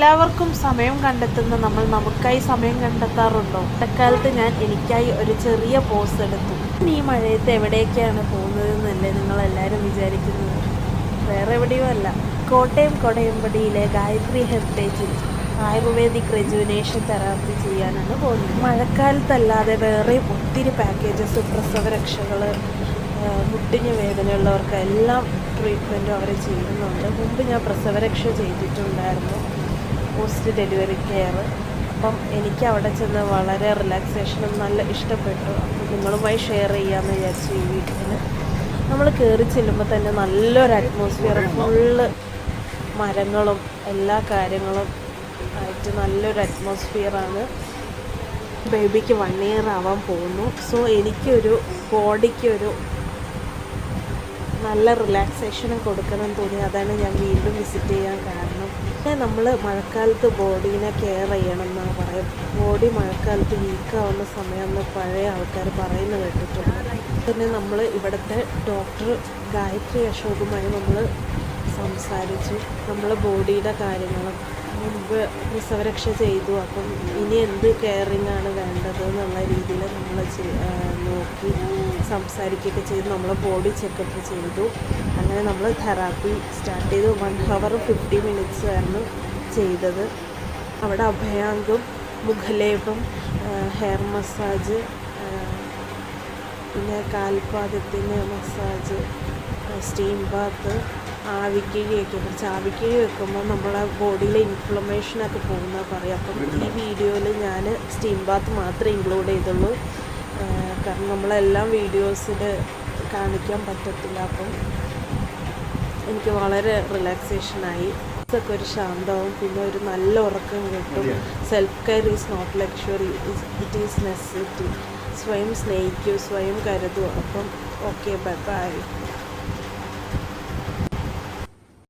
എല്ലാവർക്കും സമയം കണ്ടെത്തുന്ന നമ്മൾ നമുക്കായി സമയം കണ്ടെത്താറുണ്ടോ? ഇടക്കാലത്ത് ഞാൻ എനിക്കായി ഒരു ചെറിയ പോസ് എടുത്തു. ഈ മഴയത്ത് എവിടേക്കാണ് പോകുന്നതെന്നല്ലേ നിങ്ങളെല്ലാവരും വിചാരിക്കുന്നത്? വേറെ എവിടെയും അല്ല, കോട്ടയം കൊടയമ്പടിയിലെ ഗായത്രി ഹെറിറ്റേജിൽ ആയുർവേദിക് റെജുവിനേഷൻ തെറാപ്പി ചെയ്യാനാണ് പോകുന്നത്. മഴക്കാലത്തല്ലാതെ വേറെയും ഒത്തിരി പാക്കേജസ്, പ്രസവരക്ഷകൾ, മുട്ടിന് വേദനയുള്ളവർക്ക് എല്ലാം ട്രീറ്റ്മെൻറ്റും അവർ ചെയ്യുന്നുണ്ട്. മുമ്പ് ഞാൻ പ്രസവരക്ഷ ചെയ്തിട്ടുണ്ടായിരുന്നു, പോസ്റ്റ് ഡെലിവറി കെയർ. അപ്പം എനിക്ക് അവിടെ ചെന്ന് വളരെ റിലാക്സേഷനും നല്ല ഇഷ്ടപ്പെട്ടു. അപ്പം നിങ്ങളുമായി ഷെയർ ചെയ്യാമെന്ന് വിചാരിച്ചു. ഈ വീട്ടിൽ നമ്മൾ കയറി ചെല്ലുമ്പോൾ തന്നെ നല്ലൊരു അറ്റ്മോസ്ഫിയർ, ഫുള്ള് മരങ്ങളും എല്ലാ കാര്യങ്ങളും ആയിട്ട് നല്ലൊരു അറ്റ്മോസ്ഫിയറാണ്. ബേബിക്ക് 1 ഇയർ ആവാൻ പോകുന്നു. സോ എനിക്കൊരു ബോഡിക്കൊരു നല്ല റിലാക്സേഷനും കൊടുക്കണം തോന്നി. അതാണ് ഞാൻ വീണ്ടും വിസിറ്റ് ചെയ്യാൻ കാരണം. നമ്മൾ മഴക്കാലത്ത് ബോഡീനെ കെയർ ചെയ്യണം എന്നാണ് പറയും. ബോഡി മഴക്കാലത്ത് വീക്കാവുന്ന സമയമെന്ന് പഴയ ആൾക്കാർ പറയുന്നത് കേട്ടിട്ടുണ്ട്. പിന്നെ നമ്മൾ ഇവിടുത്തെ ഡോക്ടർ ഗായത്രി അശോകുമായി നമ്മൾ സംസാരിച്ചു. നമ്മൾ ബോഡിയുടെ കാര്യങ്ങളും, മുമ്പ് പ്രസവരക്ഷ ചെയ്തു, അപ്പം ഇനി എന്ത് കെയറിങ് ആണ് വേണ്ടത് എന്നുള്ള രീതിയിൽ നമ്മൾ നോക്കി സംസാരിക്കുകയൊക്കെ ചെയ്തു. നമ്മൾ ബോഡി ചെക്കപ്പ് ചെയ്തു. അങ്ങനെ നമ്മൾ തെറാപ്പി സ്റ്റാർട്ട് ചെയ്തു. 1 hour 50 minutes ആയിരുന്നു ചെയ്തത്. അവിടെ അഭയാങ്കം, മുഖലേപം, ഹെയർ മസാജ്, പിന്നെ കാൽപാദത്തിന് മസാജ്, സ്റ്റീം ബാത്ത്, ആവിക്കിഴിയൊക്കെ കുറിച്ച്. ആവിക്കിഴി വെക്കുമ്പോൾ നമ്മളെ ബോഡിയിലെ ഇൻഫ്ലമേഷനൊക്കെ പോകുന്നതാണ് പറയുക. അപ്പം ഈ വീഡിയോയിൽ ഞാൻ സ്റ്റീം ബാത്ത് മാത്രമേ ഇൻക്ലൂഡ് ചെയ്തുള്ളൂ, കാരണം നമ്മളെല്ലാം വീഡിയോസിൽ കാണിക്കാൻ പറ്റത്തില്ല. അപ്പം എനിക്ക് വളരെ റിലാക്സേഷനായി. ഇതൊക്കെ ഒരു ശാന്തവും പിന്നെ ഒരു നല്ല ഉറക്കം കിട്ടും. Self care is not luxury, it is necessity. സ്വയം സ്നേഹിക്കൂ, സ്വയം കരുതൂ. അപ്പം ഓക്കെ, ബൈ ബൈ.